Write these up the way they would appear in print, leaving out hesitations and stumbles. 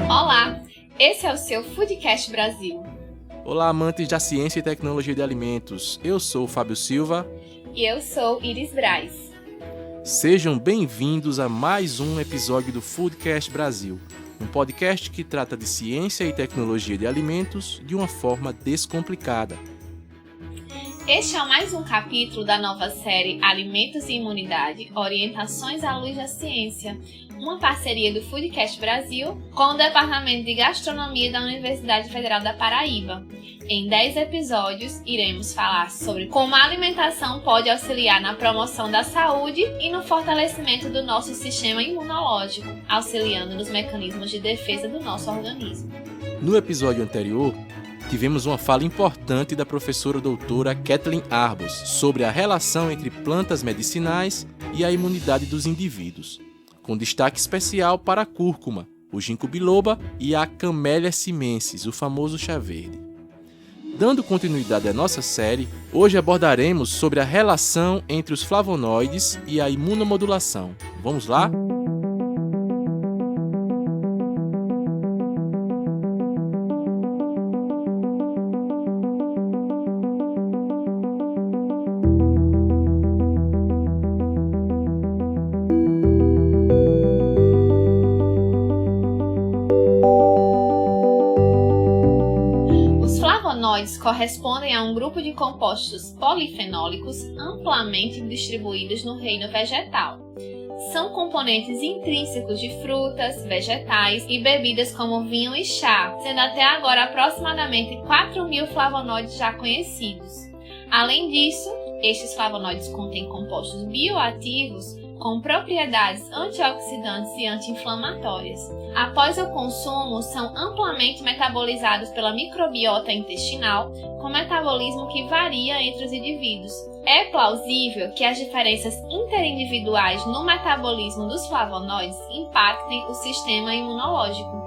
Olá, esse é o seu Foodcast Brasil. Olá, amantes da ciência e tecnologia de alimentos. Eu sou o Fábio Silva. E eu sou Iris Braz. Sejam bem-vindos a mais um episódio do Foodcast Brasil, um podcast que trata de ciência e tecnologia de alimentos de uma forma descomplicada. Este é mais um capítulo da nova série Alimentos e Imunidade, Orientações à Luz da Ciência, uma parceria do Foodcast Brasil com o Departamento de Gastronomia da Universidade Federal da Paraíba. Em 10 episódios, iremos falar sobre como a alimentação pode auxiliar na promoção da saúde e no fortalecimento do nosso sistema imunológico, auxiliando nos mecanismos de defesa do nosso organismo. No episódio anterior, tivemos uma fala importante da professora doutora Kathleen Arbos sobre a relação entre plantas medicinais e a imunidade dos indivíduos, com destaque especial para a cúrcuma, o ginkgo biloba e a Camellia sinensis, o famoso chá verde. Dando continuidade à nossa série, hoje abordaremos sobre a relação entre os flavonoides e a imunomodulação. Vamos lá? Flavonoides correspondem a um grupo de compostos polifenólicos amplamente distribuídos no reino vegetal. São componentes intrínsecos de frutas, vegetais e bebidas como vinho e chá, sendo até agora aproximadamente 4.000 flavonoides já conhecidos. Além disso, estes flavonoides contêm compostos bioativos com propriedades antioxidantes e anti-inflamatórias. Após o consumo, são amplamente metabolizados pela microbiota intestinal, com metabolismo que varia entre os indivíduos. É plausível que as diferenças interindividuais no metabolismo dos flavonoides impactem o sistema imunológico.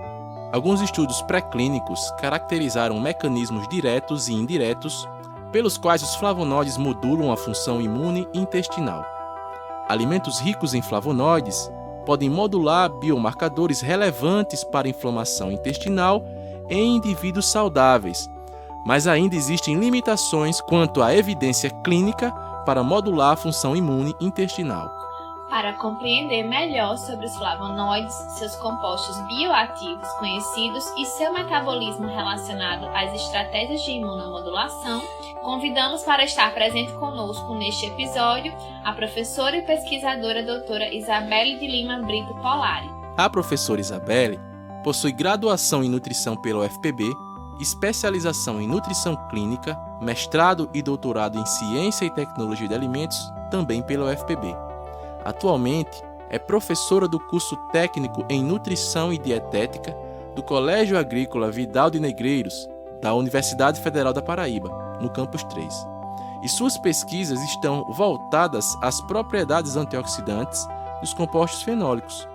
Alguns estudos pré-clínicos caracterizaram mecanismos diretos e indiretos pelos quais os flavonoides modulam a função imune intestinal. Alimentos ricos em flavonoides podem modular biomarcadores relevantes para a inflamação intestinal em indivíduos saudáveis, mas ainda existem limitações quanto à evidência clínica para modular a função imune intestinal. Para compreender melhor sobre os flavonoides, seus compostos bioativos conhecidos e seu metabolismo relacionado às estratégias de imunomodulação, convidamos para estar presente conosco neste episódio a professora e pesquisadora doutora Isabelle de Lima Brito Polari. A professora Isabelle possui graduação em nutrição pela UFPB, especialização em nutrição clínica, mestrado e doutorado em ciência e tecnologia de alimentos também pela UFPB. Atualmente, é professora do curso técnico em Nutrição e Dietética do Colégio Agrícola Vidal de Negreiros, da Universidade Federal da Paraíba, no Campus 3. E suas pesquisas estão voltadas às propriedades antioxidantes dos compostos fenólicos.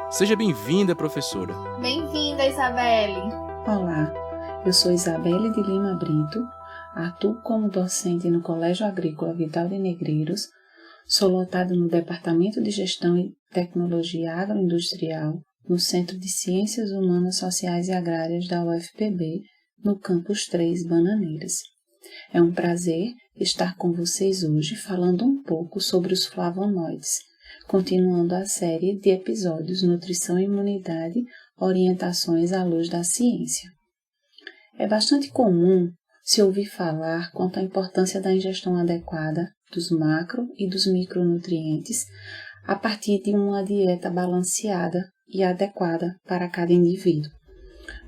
Seja bem-vinda, professora. Bem-vinda, Isabelle. Olá, eu sou Isabelle de Lima Brito, atuo como docente no Colégio Agrícola Vidal de Negreiros. Sou lotada no Departamento de Gestão e Tecnologia Agroindustrial, no Centro de Ciências Humanas, Sociais e Agrárias da UFPB, no Campus 3, Bananeiras. É um prazer estar com vocês hoje falando um pouco sobre os flavonoides, continuando a série de episódios Nutrição e Imunidade, Orientações à Luz da Ciência. É bastante comum se ouvir falar quanto à importância da ingestão adequada dos macro e dos micronutrientes a partir de uma dieta balanceada e adequada para cada indivíduo.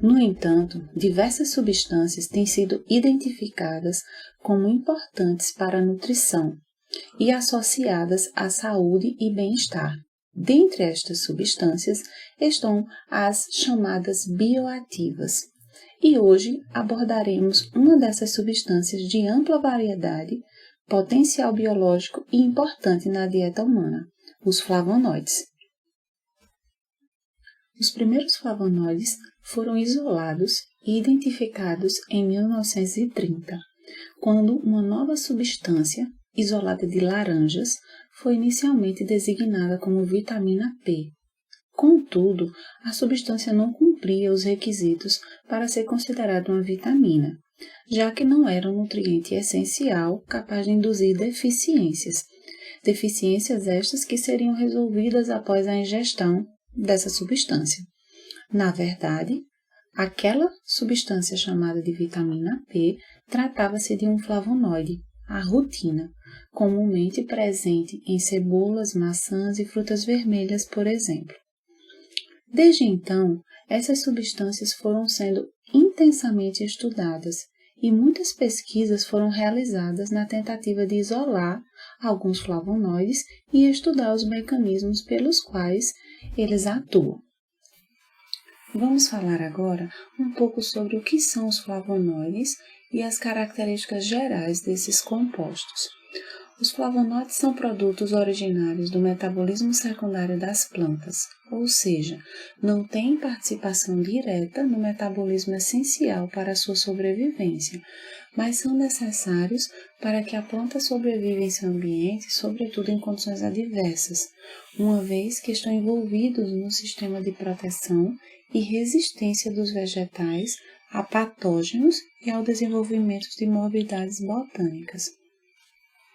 No entanto, diversas substâncias têm sido identificadas como importantes para a nutrição e associadas à saúde e bem-estar. Dentre estas substâncias estão as chamadas bioativas. E hoje abordaremos uma dessas substâncias de ampla variedade, potencial biológico e importante na dieta humana, os flavonoides. Os primeiros flavonoides foram isolados e identificados em 1930, quando uma nova substância, isolada de laranjas, foi inicialmente designada como vitamina P. Contudo, a substância não cumpria os requisitos para ser considerada uma vitamina, já que não era um nutriente essencial capaz de induzir deficiências. Deficiências estas que seriam resolvidas após a ingestão dessa substância. Na verdade, aquela substância chamada de vitamina P tratava-se de um flavonoide, a rutina, comumente presente em cebolas, maçãs e frutas vermelhas, por exemplo. Desde então, essas substâncias foram sendo intensamente estudadas e muitas pesquisas foram realizadas na tentativa de isolar alguns flavonoides e estudar os mecanismos pelos quais eles atuam. Vamos falar agora um pouco sobre o que são os flavonoides e as características gerais desses compostos. Os flavonoides são produtos originários do metabolismo secundário das plantas, ou seja, não têm participação direta no metabolismo essencial para a sua sobrevivência, mas são necessários para que a planta sobreviva em seu ambiente, sobretudo em condições adversas, uma vez que estão envolvidos no sistema de proteção e resistência dos vegetais a patógenos e ao desenvolvimento de morbidades botânicas.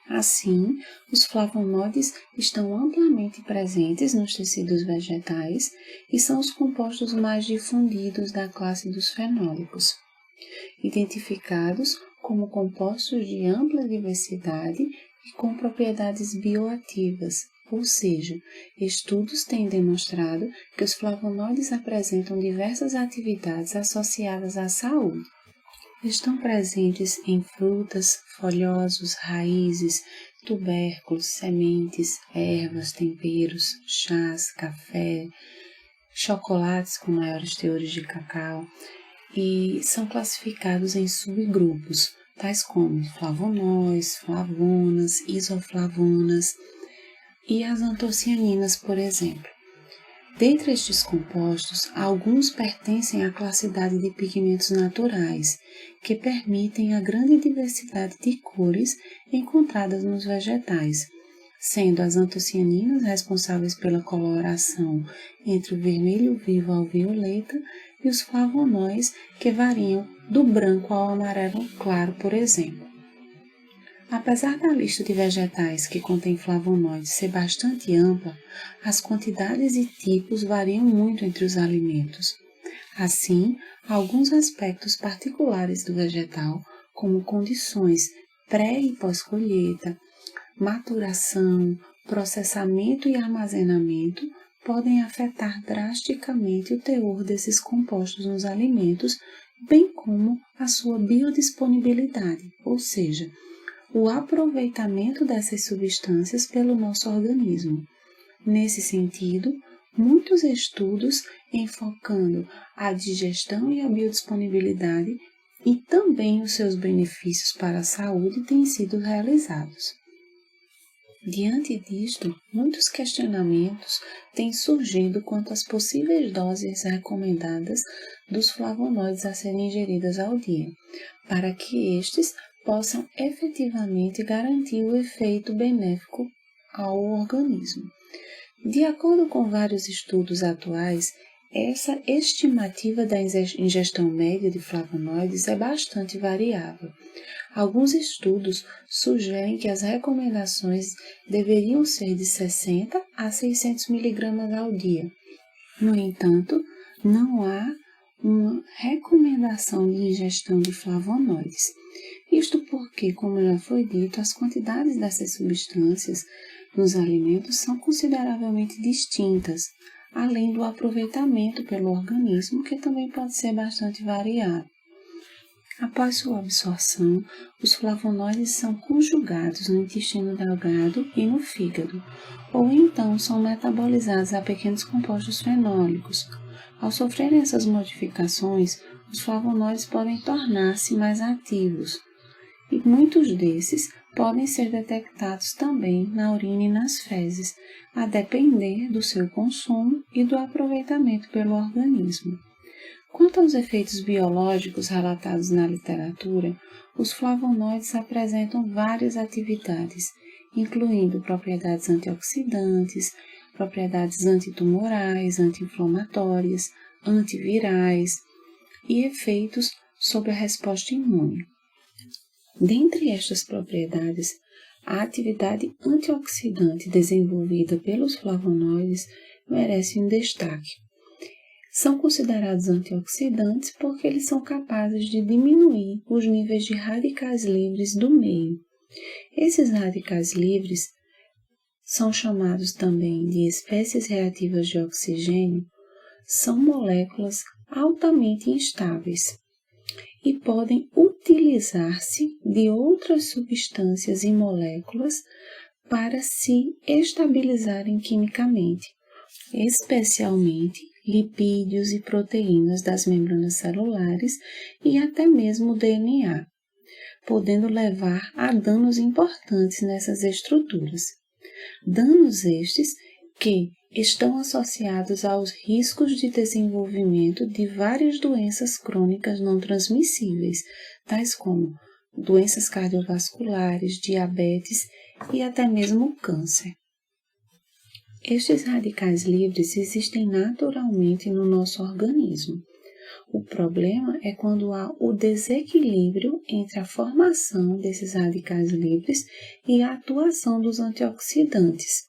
Assim, os flavonoides estão amplamente presentes nos tecidos vegetais e são os compostos mais difundidos da classe dos fenólicos, identificados como compostos de ampla diversidade e com propriedades bioativas, ou seja, estudos têm demonstrado que os flavonoides apresentam diversas atividades associadas à saúde. Estão presentes em frutas, folhosos, raízes, tubérculos, sementes, ervas, temperos, chás, café, chocolates com maiores teores de cacau e são classificados em subgrupos, tais como flavonóis, flavonas, isoflavonas e as antocianinas, por exemplo. Dentre estes compostos, alguns pertencem à classidade de pigmentos naturais, que permitem a grande diversidade de cores encontradas nos vegetais, sendo as antocianinas responsáveis pela coloração entre o vermelho vivo ao violeta e os flavonóis que variam do branco ao amarelo claro, por exemplo. Apesar da lista de vegetais que contém flavonoides ser bastante ampla, as quantidades e tipos variam muito entre os alimentos. Assim, alguns aspectos particulares do vegetal, como condições pré- e pós-colheita, maturação, processamento e armazenamento, podem afetar drasticamente o teor desses compostos nos alimentos, bem como a sua biodisponibilidade, ou seja, o aproveitamento dessas substâncias pelo nosso organismo. Nesse sentido, muitos estudos enfocando a digestão e a biodisponibilidade e também os seus benefícios para a saúde têm sido realizados. Diante disto, muitos questionamentos têm surgido quanto às possíveis doses recomendadas dos flavonoides a serem ingeridas ao dia, para que estes possam efetivamente garantir o efeito benéfico ao organismo. De acordo com vários estudos atuais, essa estimativa da ingestão média de flavonoides é bastante variável. Alguns estudos sugerem que as recomendações deveriam ser de 60 a 600 mg ao dia. No entanto, não há uma recomendação de ingestão de flavonoides. Isto porque, como já foi dito, as quantidades dessas substâncias nos alimentos são consideravelmente distintas, além do aproveitamento pelo organismo, que também pode ser bastante variado. Após sua absorção, os flavonoides são conjugados no intestino delgado e no fígado, ou então são metabolizados a pequenos compostos fenólicos. Ao sofrerem essas modificações, os flavonoides podem tornar-se mais ativos, e muitos desses podem ser detectados também na urina e nas fezes, a depender do seu consumo e do aproveitamento pelo organismo. Quanto aos efeitos biológicos relatados na literatura, os flavonoides apresentam várias atividades, incluindo propriedades antioxidantes, propriedades antitumorais, anti-inflamatórias, antivirais e efeitos sobre a resposta imune. Dentre estas propriedades, a atividade antioxidante desenvolvida pelos flavonoides merece um destaque. São considerados antioxidantes porque eles são capazes de diminuir os níveis de radicais livres do meio. Esses radicais livres são chamados também de espécies reativas de oxigênio, são moléculas altamente instáveis e podem utilizar-se de outras substâncias e moléculas para se estabilizarem quimicamente, especialmente lipídios e proteínas das membranas celulares e até mesmo o DNA, podendo levar a danos importantes nessas estruturas. Danos estes que estão associados aos riscos de desenvolvimento de várias doenças crônicas não transmissíveis, tais como doenças cardiovasculares, diabetes e até mesmo câncer. Estes radicais livres existem naturalmente no nosso organismo. O problema é quando há o desequilíbrio entre a formação desses radicais livres e a atuação dos antioxidantes.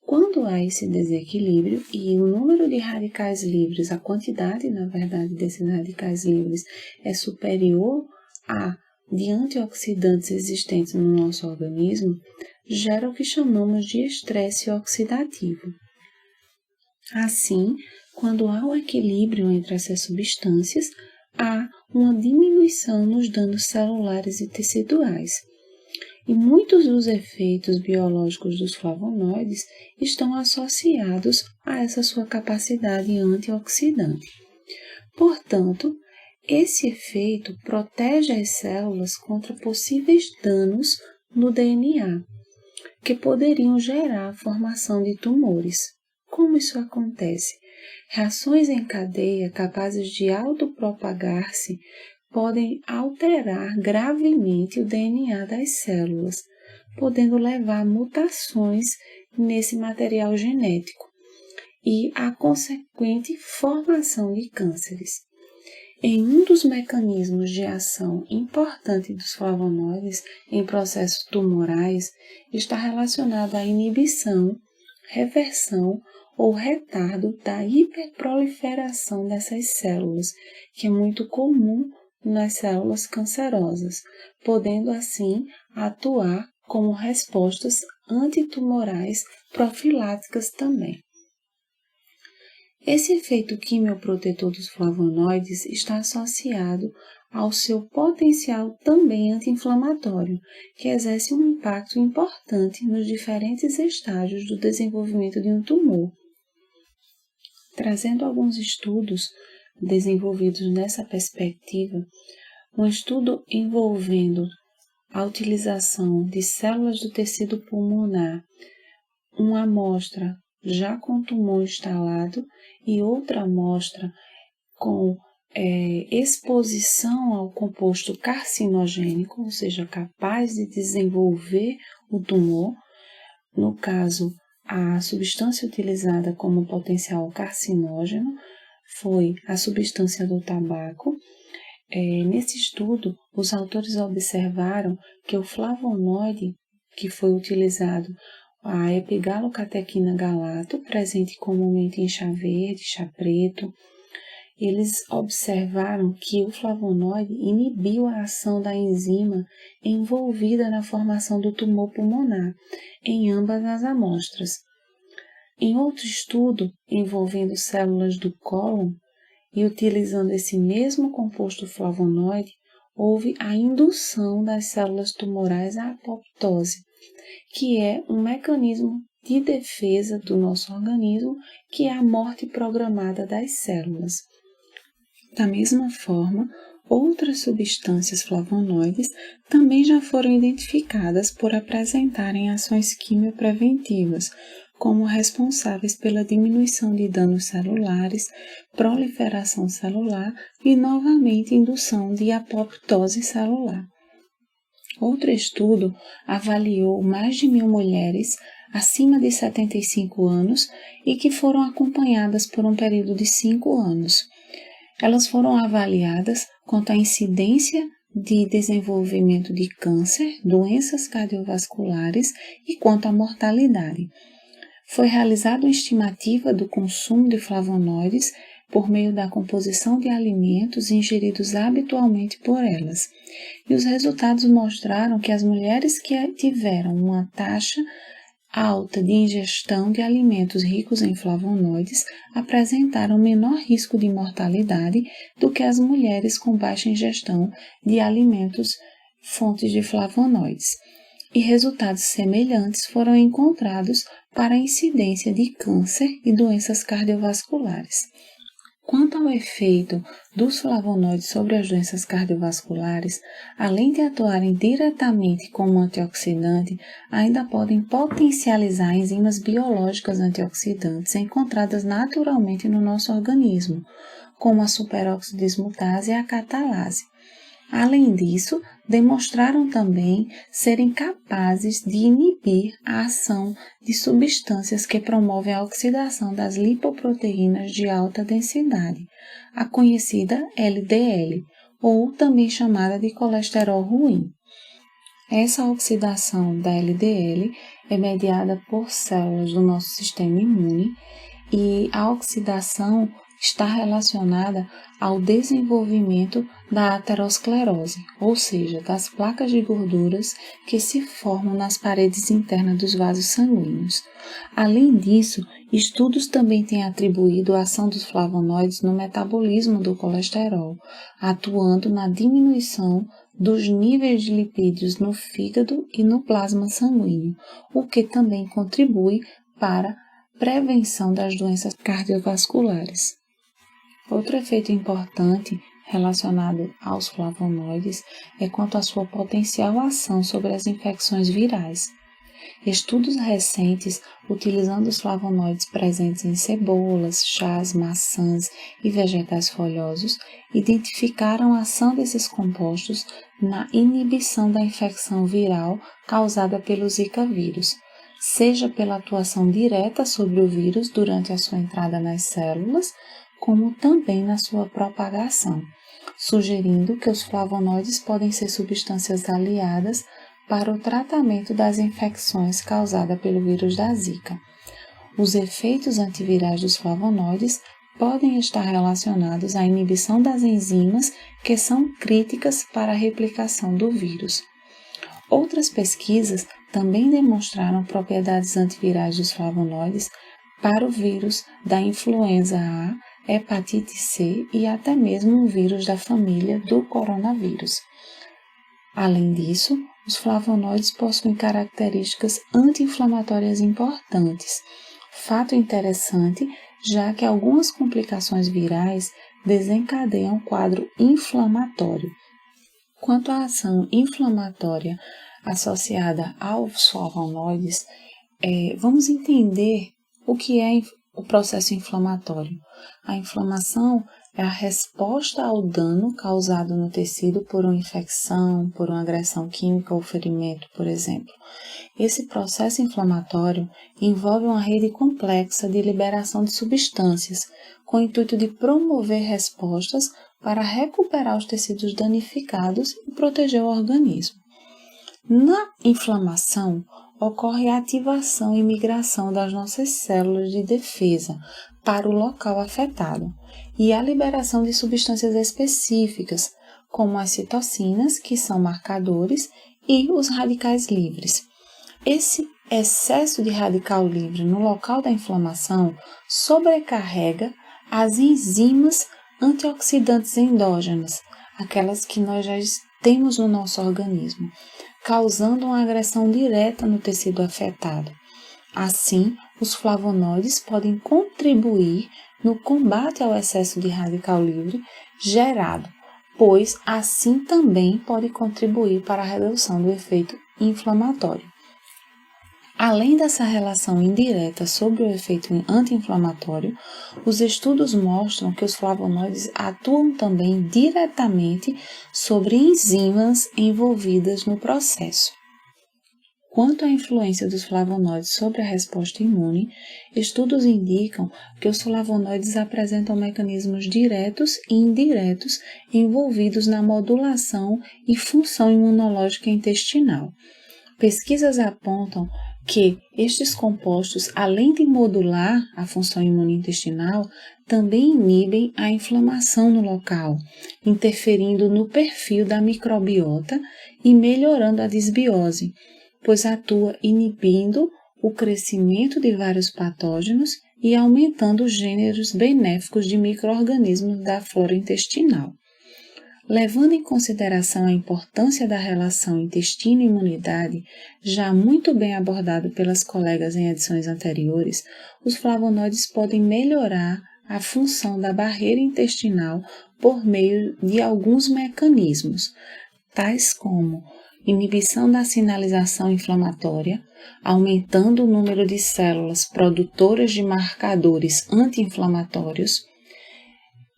Quando há esse desequilíbrio e o número de radicais livres, a quantidade, na verdade, desses radicais livres é superior à de antioxidantes existentes no nosso organismo, gera o que chamamos de estresse oxidativo. Assim, quando há o equilíbrio entre essas substâncias, há uma diminuição nos danos celulares e teciduais. E muitos dos efeitos biológicos dos flavonoides estão associados a essa sua capacidade antioxidante. Portanto, esse efeito protege as células contra possíveis danos no DNA, que poderiam gerar a formação de tumores. Como isso acontece? Reações em cadeia capazes de autopropagar-se podem alterar gravemente o DNA das células, podendo levar a mutações nesse material genético e a consequente formação de cânceres. Em um dos mecanismos de ação importante dos flavonoides em processos tumorais está relacionado à inibição, reversão ou retardo da hiperproliferação dessas células, que é muito comum nas células cancerosas, podendo assim atuar como respostas antitumorais profiláticas também. Esse efeito quimioprotetor dos flavonoides está associado ao seu potencial também anti-inflamatório, que exerce um impacto importante nos diferentes estágios do desenvolvimento de um tumor. Trazendo alguns estudos desenvolvidos nessa perspectiva, um estudo envolvendo a utilização de células do tecido pulmonar, uma amostra já com tumor instalado e outra amostra com exposição ao composto carcinogênico, ou seja, capaz de desenvolver o tumor, no caso, a substância utilizada como potencial carcinógeno foi a substância do tabaco. Nesse estudo, os autores observaram que o flavonoide que foi utilizado, a epigalocatequina galato, presente comumente em chá verde, chá preto, eles observaram que o flavonoide inibiu a ação da enzima envolvida na formação do tumor pulmonar em ambas as amostras. Em outro estudo, envolvendo células do cólon e utilizando esse mesmo composto flavonoide, houve a indução das células tumorais à apoptose, que é um mecanismo de defesa do nosso organismo, que é a morte programada das células. Da mesma forma, Outras substâncias flavonoides também já foram identificadas por apresentarem ações quimiopreventivas, como responsáveis pela diminuição de danos celulares, proliferação celular e, novamente, indução de apoptose celular. Outro estudo avaliou mais de 1.000 mulheres acima de 75 anos e que foram acompanhadas por um período de 5 anos. Elas foram avaliadas quanto à incidência de desenvolvimento de câncer, doenças cardiovasculares e quanto à mortalidade. Foi realizada uma estimativa do consumo de flavonoides por meio da composição de alimentos ingeridos habitualmente por elas. E os resultados mostraram que as mulheres que tiveram uma taxa alta de ingestão de alimentos ricos em flavonoides apresentaram menor risco de mortalidade do que as mulheres com baixa ingestão de alimentos fontes de flavonoides. E resultados semelhantes foram encontrados para a incidência de câncer e doenças cardiovasculares. Quanto ao efeito dos flavonoides sobre as doenças cardiovasculares, além de atuarem diretamente como antioxidante, ainda podem potencializar enzimas biológicas antioxidantes encontradas naturalmente no nosso organismo, como a superoxidismutase e a catalase. Além disso, demonstraram também serem capazes de inibir a ação de substâncias que promovem a oxidação das lipoproteínas de alta densidade, a conhecida LDL, ou também chamada de colesterol ruim. Essa oxidação da LDL é mediada por células do nosso sistema imune e a oxidação está relacionada ao desenvolvimento da aterosclerose, ou seja, das placas de gorduras que se formam nas paredes internas dos vasos sanguíneos. Além disso, estudos também têm atribuído a ação dos flavonoides no metabolismo do colesterol, atuando na diminuição dos níveis de lipídios no fígado e no plasma sanguíneo, o que também contribui para a prevenção das doenças cardiovasculares. Outro efeito importante relacionado aos flavonoides é quanto à sua potencial ação sobre as infecções virais. Estudos recentes, utilizando os flavonoides presentes em cebolas, chás, maçãs e vegetais folhosos, identificaram a ação desses compostos na inibição da infecção viral causada pelo Zika vírus, seja pela atuação direta sobre o vírus durante a sua entrada nas células, como também na sua propagação, sugerindo que os flavonoides podem ser substâncias aliadas para o tratamento das infecções causadas pelo vírus da Zika. Os efeitos antivirais dos flavonoides podem estar relacionados à inibição das enzimas que são críticas para a replicação do vírus. Outras pesquisas também demonstraram propriedades antivirais dos flavonoides para o vírus da influenza A, hepatite C e até mesmo um vírus da família do coronavírus. Além disso, os flavonoides possuem características anti-inflamatórias importantes. Fato interessante, já que algumas complicações virais desencadeiam quadro inflamatório. Quanto à ação inflamatória associada aos flavonoides, vamos entender o que é o processo inflamatório. A inflamação é a resposta ao dano causado no tecido por uma infecção, por uma agressão química ou ferimento, por exemplo. Esse processo inflamatório envolve uma rede complexa de liberação de substâncias, com o intuito de promover respostas para recuperar os tecidos danificados e proteger o organismo. Na inflamação, ocorre a ativação e migração das nossas células de defesa para o local afetado e a liberação de substâncias específicas, como as citocinas, que são marcadores, e os radicais livres. Esse excesso de radical livre no local da inflamação sobrecarrega as enzimas antioxidantes endógenas, aquelas que nós já temos no nosso organismo, causando uma agressão direta no tecido afetado. Assim, os flavonoides podem contribuir no combate ao excesso de radical livre gerado pois assim também pode contribuir para a redução do efeito inflamatório. Além dessa relação indireta sobre o efeito anti-inflamatório, os estudos mostram que os flavonoides atuam também diretamente sobre enzimas envolvidas no processo. Quanto à influência dos flavonoides sobre a resposta imune, estudos indicam que os flavonoides apresentam mecanismos diretos e indiretos envolvidos na modulação e função imunológica intestinal. Pesquisas apontam que estes compostos, além de modular a função imune intestinal, também inibem a inflamação no local, interferindo no perfil da microbiota e melhorando a desbiose, pois atua inibindo o crescimento de vários patógenos e aumentando os gêneros benéficos de micro-organismos da flora intestinal. Levando em consideração a importância da relação intestino-imunidade, já muito bem abordado pelas colegas em edições anteriores, os flavonoides podem melhorar a função da barreira intestinal por meio de alguns mecanismos, tais como inibição da sinalização inflamatória, aumentando o número de células produtoras de marcadores anti-inflamatórios,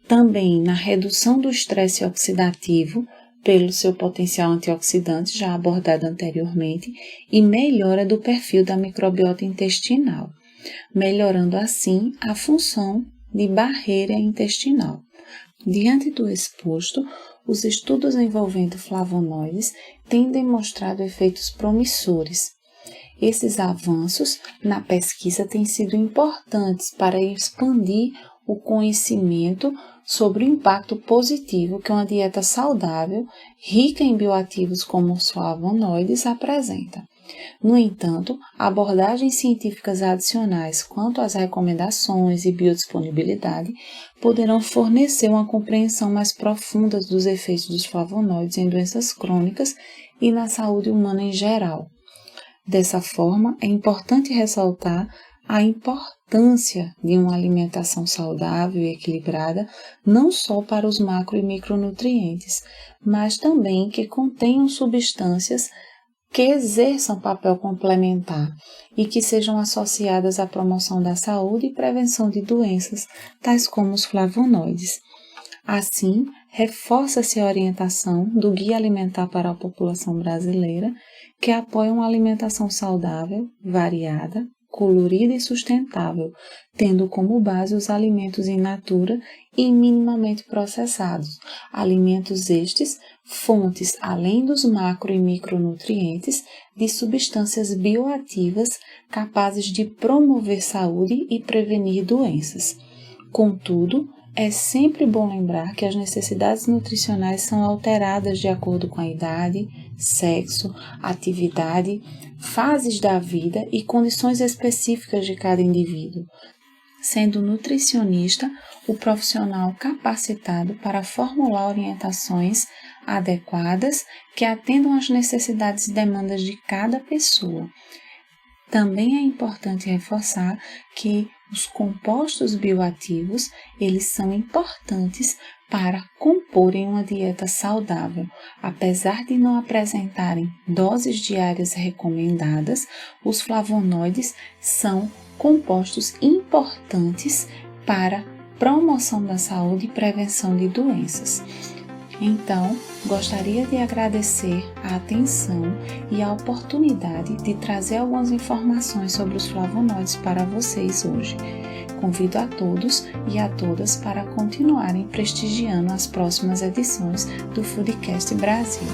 também na redução do estresse oxidativo pelo seu potencial antioxidante, já abordado anteriormente, e melhora do perfil da microbiota intestinal, melhorando assim a função de barreira intestinal. Diante do exposto, os estudos envolvendo flavonoides têm demonstrado efeitos promissores. Esses avanços na pesquisa têm sido importantes para expandir o conhecimento sobre o impacto positivo que uma dieta saudável, rica em bioativos como os flavonoides, apresenta. No entanto, abordagens científicas adicionais quanto às recomendações e biodisponibilidade poderão fornecer uma compreensão mais profunda dos efeitos dos flavonoides em doenças crônicas e na saúde humana em geral. Dessa forma, é importante ressaltar a importância de uma alimentação saudável e equilibrada, não só para os macro e micronutrientes, mas também que contenham substâncias que exerçam papel complementar e que sejam associadas à promoção da saúde e prevenção de doenças, tais como os flavonoides. Assim, reforça-se a orientação do Guia Alimentar para a População Brasileira, que apoia uma alimentação saudável, variada, colorida e sustentável, tendo como base os alimentos in natura e minimamente processados. Alimentos estes, fontes, além dos macro e micronutrientes, de substâncias bioativas capazes de promover saúde e prevenir doenças. Contudo, é sempre bom lembrar que as necessidades nutricionais são alteradas de acordo com a idade, sexo, atividade, fases da vida e condições específicas de cada indivíduo, sendo o nutricionista o profissional capacitado para formular orientações adequadas que atendam às necessidades e demandas de cada pessoa. Também é importante reforçar que os compostos bioativos, eles são importantes para comporem uma dieta saudável. Apesar de não apresentarem doses diárias recomendadas, os flavonoides são compostos importantes para promoção da saúde e prevenção de doenças. Então, gostaria de agradecer a atenção e a oportunidade de trazer algumas informações sobre os flavonoides para vocês hoje. Convido a todos e a todas para continuarem prestigiando as próximas edições do Foodcast Brasil.